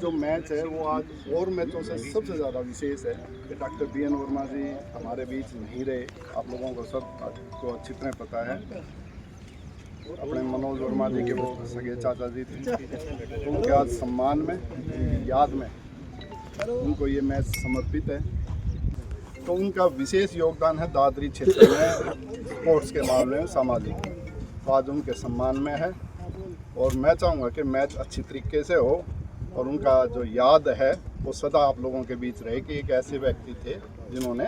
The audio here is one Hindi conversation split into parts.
जो मैच है वो आज और मैचों से सबसे ज़्यादा विशेष है कि डॉक्टर BN वर्मा जी हमारे बीच नहीं रहे। आप लोगों को सब को अच्छी तरह पता है, अपने मनोज वर्मा जी के वो सगे चाचा जी थे, तो उनके आज सम्मान में, उनकी याद में उनको ये मैच समर्पित है। तो उनका विशेष योगदान है दादरी क्षेत्र में स्पोर्ट्स के मामले में, सामाजिक, तो आज उनके सम्मान में है। और मैं चाहूँगा कि मैच अच्छी तरीके से हो और उनका जो याद है वो सदा आप लोगों के बीच रहे कि एक ऐसे व्यक्ति थे जिन्होंने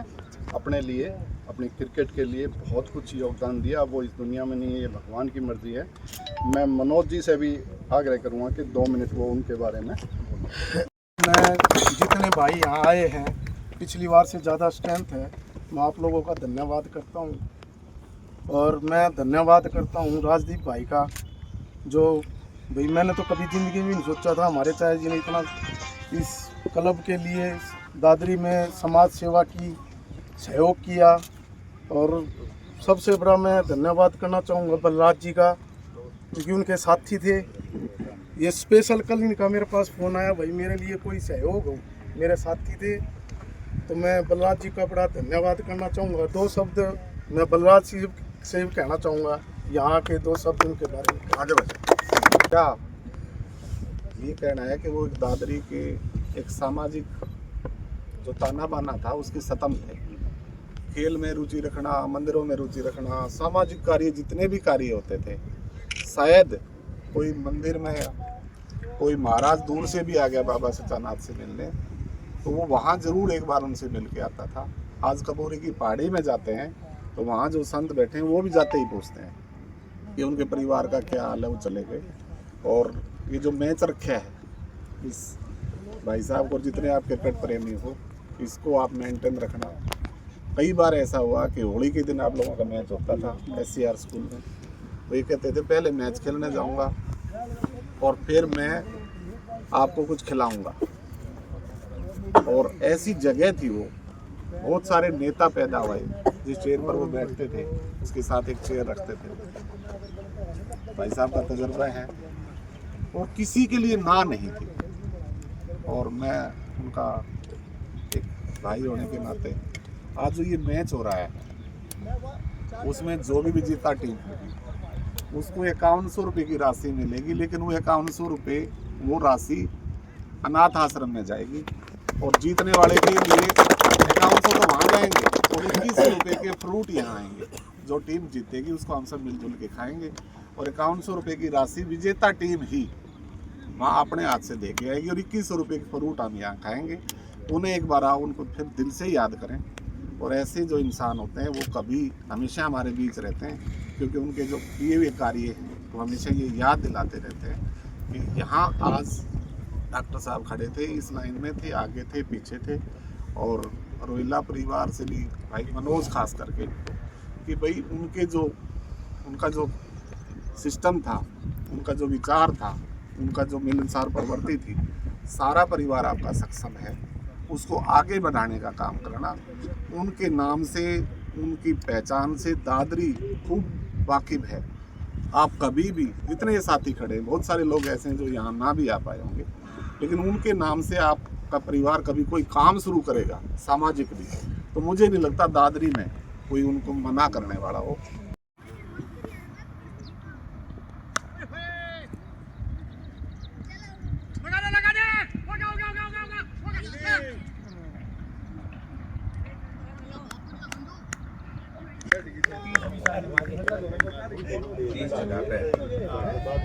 अपने लिए, अपनी क्रिकेट के लिए बहुत कुछ योगदान दिया। वो इस दुनिया में नहीं है, ये भगवान की मर्जी है। मैं मनोज जी से भी आग्रह करूँगा कि 2 मिनट वो उनके बारे में। मैं जितने भाई यहाँ आए हैं, पिछली बार से ज़्यादा स्ट्रेंथ है, मैं आप लोगों का धन्यवाद करता हूँ। और मैं धन्यवाद करता हूँ राजदीप भाई का, जो भाई मैंने तो कभी ज़िंदगी में नहीं सोचा था हमारे चाचा जी ने इतना इस क्लब के लिए दादरी में समाज सेवा की, सहयोग किया। और सबसे बड़ा मैं धन्यवाद करना चाहूँगा बलराज जी का, क्योंकि उनके साथी थे। ये स्पेशल कल इनका मेरे पास फ़ोन आया, भाई मेरे लिए कोई सहयोग हो, मेरे साथी थे। तो मैं बलराज जी का बड़ा धन्यवाद करना चाहूँगा। 2 शब्द मैं बलराज जी से भी कहना चाहूँगा, यहाँ के 2 शब्द उनके बारे में। आगे बढ़े। क्या ये कहना है कि वो दादरी के एक सामाजिक जो ताना बाना था उसके सतम थे। खेल में रुचि रखना, मंदिरों में रुचि रखना, सामाजिक कार्य जितने भी कार्य होते थे, शायद कोई मंदिर में कोई महाराज दूर से भी आ गया बाबा सच्चानाथ से मिलने, तो वो वहाँ जरूर एक बार उनसे मिल के आता था। आज कपूरी की पहाड़ी में जाते हैं तो वहाँ जो संत बैठे हैं वो भी जाते ही पूछते हैं कि उनके परिवार का क्या हाल है, वो चले गए। और ये जो मैच रखा है इस भाई साहब को, जितने आप क्रिकेट प्रेमी हो, इसको आप मेंटेन रखना। कई बार ऐसा हुआ कि होली के दिन आप लोगों का मैच होता था SCR स्कूल में, तो ये कहते थे पहले मैच खेलने जाऊंगा और फिर मैं आपको कुछ खिलाऊंगा। और ऐसी जगह थी वो, बहुत सारे नेता पैदा हुए। जिस चेयर पर वो बैठते थे उसके साथ एक चेयर रखते थे। भाई साहब का तजुर्बा है और किसी के लिए ना नहीं थी। और मैं उनका एक भाई होने के नाते आज जो ये मैच हो रहा है उसमें जो भी जीता टीम उसको 5100 रुपये की राशि मिलेगी, लेकिन वो 5100 रुपये वो राशि अनाथ आश्रम में जाएगी। और जीतने वाले के लिए 5100 तो वहाँ जाएंगे और 21 रुपये के फ्रूट यहाँ आएंगे। जो टीम जीतेगी उसको हम सब मिलजुल के खाएंगे। और 5100 रुपये की राशि विजेता टीम ही वहाँ अपने हाथ से दे के आएगी और 2100 रुपये के फ्रूट हम यहाँ खाएंगे। उन्हें एक बार आओ, उनको फिर दिल से याद करें। और ऐसे जो इंसान होते हैं वो कभी हमेशा हमारे बीच रहते हैं, क्योंकि उनके जो किए हुए कार्य वो हमेशा ये याद दिलाते रहते हैं कि यहाँ आज डॉक्टर साहब खड़े थे, इस लाइन में थे, आगे थे, पीछे थे। और रोहिल्ला परिवार से भी भाई मनोज खास करके, कि भाई उनका जो सिस्टम था, उनका जो विचार था, उनका जो मिलनसार प्रवृत्ति थी, सारा परिवार आपका सक्षम है उसको आगे बढ़ाने का काम करना। उनके नाम से, उनकी पहचान से दादरी खूब वाकिफ है। आप कभी भी, इतने साथी खड़े, बहुत सारे लोग ऐसे हैं जो यहाँ ना भी आ पाए होंगे, लेकिन उनके नाम से आपका परिवार कभी कोई काम शुरू करेगा सामाजिक भी, तो मुझे नहीं लगता दादरी में कोई उनको मना करने वाला हो।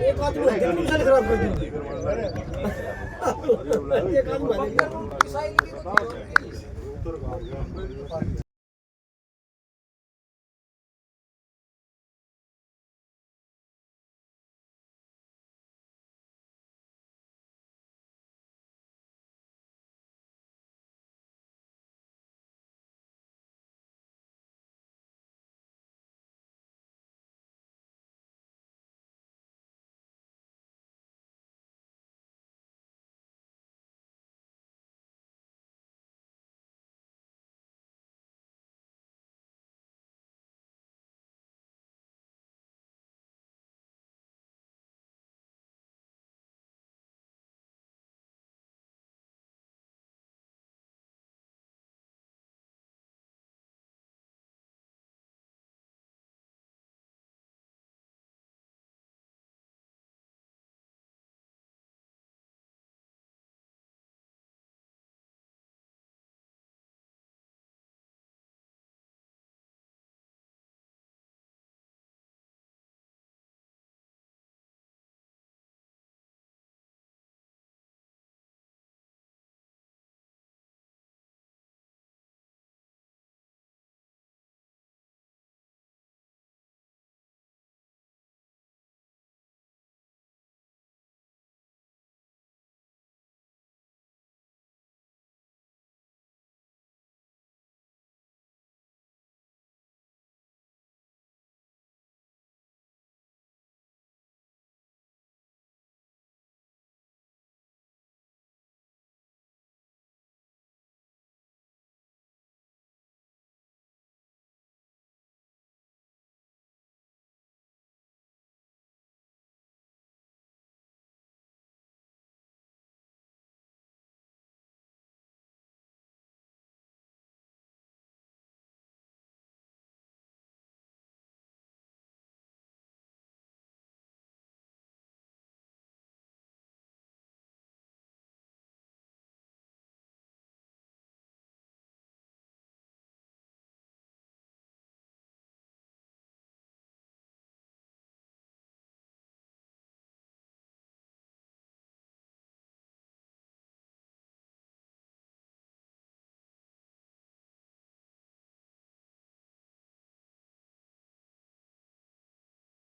एक बात खराब कर दी।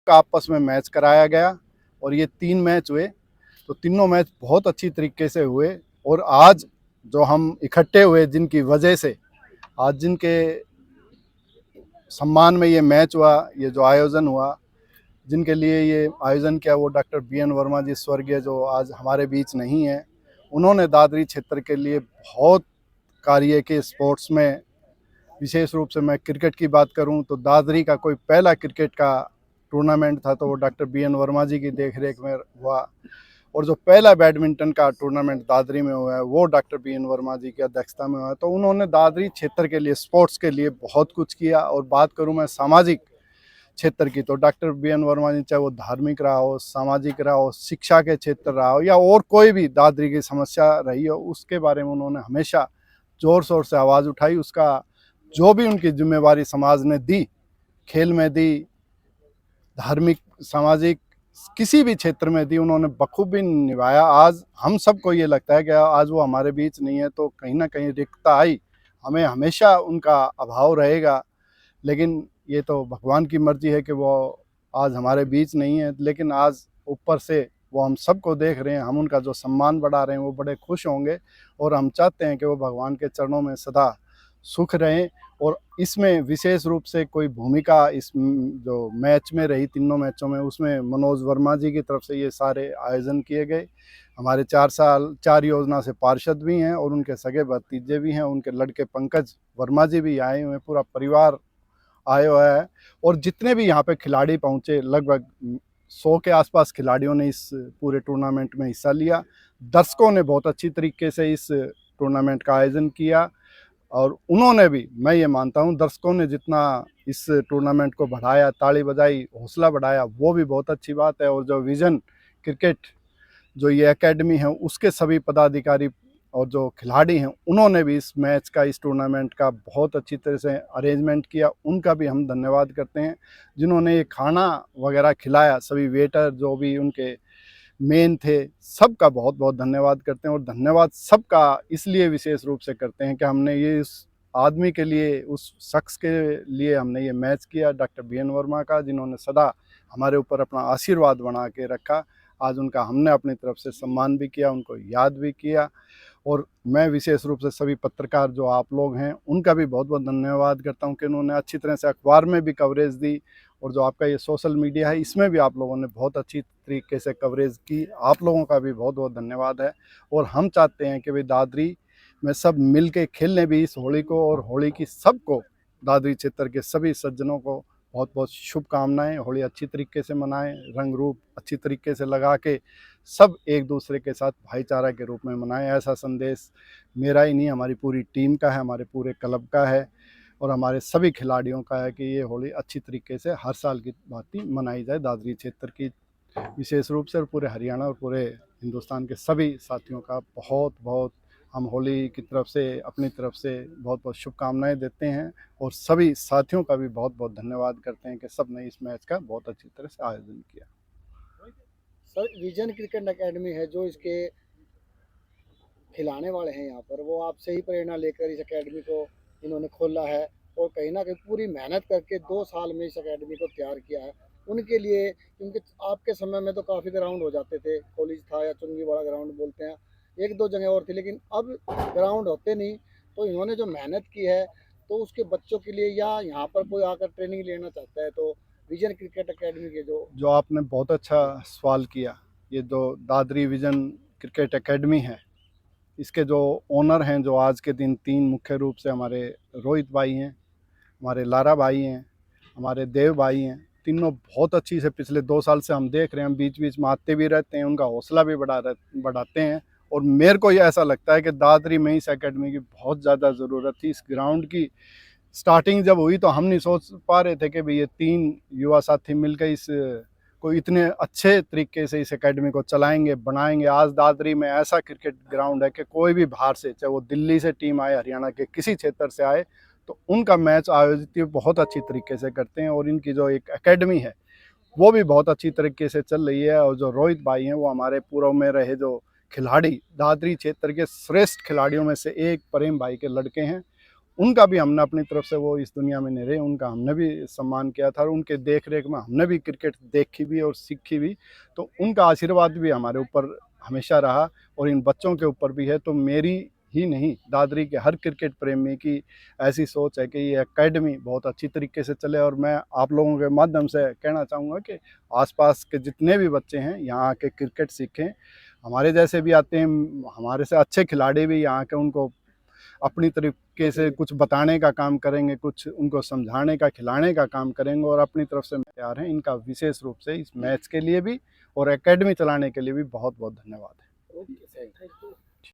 सबका आपस में मैच कराया गया और ये 3 मैच हुए, तो तीनों मैच बहुत अच्छी तरीके से हुए। और आज जो हम इकट्ठे हुए, जिनकी वजह से आज जिनके सम्मान में ये मैच हुआ, ये जो आयोजन हुआ, जिनके लिए ये आयोजन किया, वो डॉक्टर BN वर्मा जी स्वर्गीय, जो आज हमारे बीच नहीं है। उन्होंने दादरी क्षेत्र के लिए बहुत कार्य किए स्पोर्ट्स में। विशेष रूप से मैं क्रिकेट की बात करूं तो दादरी का कोई पहला क्रिकेट का टूर्नामेंट था तो वो डॉक्टर BN वर्मा जी की देखरेख में हुआ, और जो पहला बैडमिंटन का टूर्नामेंट दादरी में हुआ है वो डॉक्टर BN वर्मा जी की अध्यक्षता में हुआ है। तो उन्होंने दादरी क्षेत्र के लिए, स्पोर्ट्स के लिए बहुत कुछ किया। और बात करूं मैं सामाजिक क्षेत्र की, तो डॉक्टर BN वर्मा जी, चाहे वो धार्मिक रहा हो, सामाजिक रहा हो, शिक्षा के क्षेत्र रहा हो, या और कोई भी दादरी की समस्या रही हो, उसके बारे में उन्होंने हमेशा ज़ोर शोर से आवाज़ उठाई। उसका जो भी उनकी जिम्मेवारी समाज ने दी, खेल में दी, धार्मिक, सामाजिक, किसी भी क्षेत्र में दी, उन्होंने बखूबी निभाया। आज हम सबको ये लगता है कि आज वो हमारे बीच नहीं है तो कहीं ना कहीं रिक्तता आई, हमें हमेशा उनका अभाव रहेगा। लेकिन ये तो भगवान की मर्जी है कि वो आज हमारे बीच नहीं है, लेकिन आज ऊपर से वो हम सबको देख रहे हैं, हम उनका जो सम्मान बढ़ा रहे हैं, वो बड़े खुश होंगे। और हम चाहते हैं कि वो भगवान के चरणों में सदा सुख रहें। और इसमें विशेष रूप से कोई भूमिका इस जो मैच में रही, तीनों मैचों में, उसमें मनोज वर्मा जी की तरफ से ये सारे आयोजन किए गए। हमारे 4 योजना से पार्षद भी हैं और उनके सगे भतीजे भी हैं, उनके लड़के पंकज वर्मा जी भी आए हुए हैं, पूरा परिवार आया हुआ है। और जितने भी यहाँ पे खिलाड़ी पहुँचे, लगभग 100 के आसपास खिलाड़ियों ने इस पूरे टूर्नामेंट में हिस्सा लिया। दर्शकों ने बहुत अच्छी तरीके से इस टूर्नामेंट का आयोजन किया और उन्होंने भी, मैं ये मानता हूँ, दर्शकों ने जितना इस टूर्नामेंट को बढ़ाया, ताली बजाई, हौसला बढ़ाया, वो भी बहुत अच्छी बात है। और जो विजन क्रिकेट जो ये एकेडमी है, उसके सभी पदाधिकारी और जो खिलाड़ी हैं, उन्होंने भी इस मैच का, इस टूर्नामेंट का बहुत अच्छी तरह से अरेंजमेंट किया। उनका भी हम धन्यवाद करते हैं, जिन्होंने ये खाना वगैरह खिलाया। सभी वेटर जो भी उनके मेन थे, सबका बहुत बहुत धन्यवाद करते हैं। और धन्यवाद सबका इसलिए विशेष रूप से करते हैं कि हमने ये इस आदमी के लिए, उस शख्स के लिए हमने ये मैच किया, डॉक्टर BN वर्मा का, जिन्होंने सदा हमारे ऊपर अपना आशीर्वाद बना के रखा। आज उनका हमने अपनी तरफ से सम्मान भी किया, उनको याद भी किया। और मैं विशेष रूप से सभी पत्रकार जो आप लोग हैं, उनका भी बहुत बहुत धन्यवाद करता हूं कि उन्होंने अच्छी तरह से अखबार में भी कवरेज दी, और जो आपका ये सोशल मीडिया है, इसमें भी आप लोगों ने बहुत अच्छी तरीके से कवरेज की। आप लोगों का भी बहुत बहुत धन्यवाद है। और हम चाहते हैं कि भाई दादरी में सब मिल के खेलने भी इस होली को, और होली की सबको, दादरी क्षेत्र के सभी सज्जनों को बहुत बहुत शुभकामनाएं। होली अच्छी तरीके से मनाएं, रंग रूप अच्छी तरीके से लगा के सब एक दूसरे के साथ भाईचारा के रूप में मनाएं। ऐसा संदेश मेरा ही नहीं, हमारी पूरी टीम का है, हमारे पूरे क्लब का है और हमारे सभी खिलाड़ियों का है कि ये होली अच्छी तरीके से हर साल की भांति मनाई जाए। दादरी क्षेत्र की विशेष रूप से, और पूरे हरियाणा और पूरे हिंदुस्तान के सभी साथियों का बहुत बहुत हम होली की तरफ से, अपनी तरफ से बहुत बहुत शुभकामनाएं देते हैं। और सभी साथियों का भी बहुत बहुत धन्यवाद करते हैं कि सब ने इस मैच का बहुत अच्छी तरह से आयोजन किया। सर, विजन क्रिकेट एकेडमी है जो इसके खिलाने वाले हैं यहाँ पर, वो आपसे ही प्रेरणा लेकर इस एकेडमी को इन्होंने खोला है और कहीं ना कहीं पूरी मेहनत करके 2 साल में इस एकेडमी को तैयार किया है उनके लिए। क्योंकि आपके समय में तो काफ़ी ग्राउंड हो जाते थे, कॉलेज था या चुंगी वाला ग्राउंड बोलते हैं, 1-2 जगह और थी, लेकिन अब ग्राउंड होते नहीं। तो इन्होंने जो मेहनत की है, तो उसके बच्चों के लिए, या यहाँ पर कोई आकर ट्रेनिंग लेना चाहता है, तो विजन क्रिकेट एकेडमी के जो आपने बहुत अच्छा सवाल किया, ये जो दादरी विजन क्रिकेट एकेडमी है, इसके जो ओनर हैं, जो आज के दिन 3 मुख्य रूप से हमारे रोहित भाई हैं, हमारे लारा भाई हैं, हमारे देव भाई हैं, तीनों बहुत अच्छी से पिछले 2 साल से हम देख रहे हैं, हम बीच बीच में आते भी रहते हैं, उनका हौसला भी बढ़ाते हैं। और मेरे को ये ऐसा लगता है कि दादरी में इस एकेडमी की बहुत ज़्यादा ज़रूरत थी। इस ग्राउंड की स्टार्टिंग जब हुई तो हम नहीं सोच पा रहे थे कि भाई ये 3 युवा साथी मिलकर इस को इतने अच्छे तरीके से इस एकेडमी को चलाएंगे, बनाएंगे। आज दादरी में ऐसा क्रिकेट ग्राउंड है कि कोई भी बाहर से, चाहे वो दिल्ली से टीम आए, हरियाणा के किसी क्षेत्र से आए, तो उनका मैच आयोजित बहुत अच्छी तरीके से करते हैं। और इनकी जो एक एकेडमी है वो भी बहुत अच्छी तरीके से चल रही है। और जो रोहित भाई हैं, वो हमारे पूर्व में रहे जो खिलाड़ी, दादरी क्षेत्र के श्रेष्ठ खिलाड़ियों में से एक प्रेम भाई के लड़के हैं। उनका भी हमने अपनी तरफ से, वो इस दुनिया में नहीं रहे, उनका हमने भी सम्मान किया था और उनके देख रेख में हमने भी क्रिकेट देखी भी और सीखी भी। तो उनका आशीर्वाद भी हमारे ऊपर हमेशा रहा और इन बच्चों के ऊपर भी है। तो मेरी ही नहीं, दादरी के हर क्रिकेट प्रेमी की ऐसी सोच है कि ये एकेडमी बहुत अच्छी तरीके से चले। और मैं आप लोगों के माध्यम से कहना चाहूँगा कि आसपास के जितने भी बच्चे हैं यहाँ आके क्रिकेट सीखें। हमारे जैसे भी आते हैं, हमारे से अच्छे खिलाड़ी भी यहाँ के, उनको अपनी तरीके से कुछ बताने का काम करेंगे, कुछ उनको समझाने का, खिलाने का काम करेंगे और अपनी तरफ से तैयार हैं। इनका विशेष रूप से इस मैच के लिए भी और एकेडमी चलाने के लिए भी बहुत बहुत धन्यवाद है। Okay, thank you.